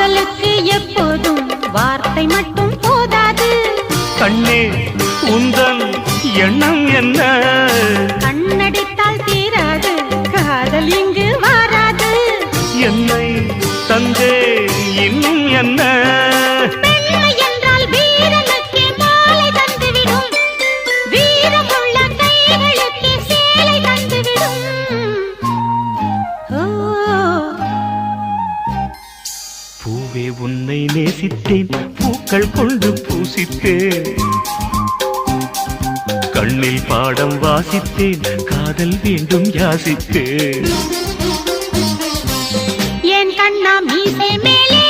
காதலுக்கு எப்போதும் வார்த்தை மட்டும் போதாது. கண்ணே உந்தன் எண்ணம் என்ன? கண்ணடித்தால் தீராது காதல் இங்கு வாராது. என்னை தந்தே இன்னும் என்ன? பெண்மை என்றால் வீரனுக்கே மாலை தந்துவிடும், வீரமுள்ள கைகளுக்கே சேலை தந்துவிடும். பூவே உன்னை நேசித்தேன், பூக்கள் கொண்டு பூசித்தேன், கண்ணில் பாடம் வாசித்தேன், காதல் வேண்டும் யாசித்தேன். என் கண்ணா மீசை மேலே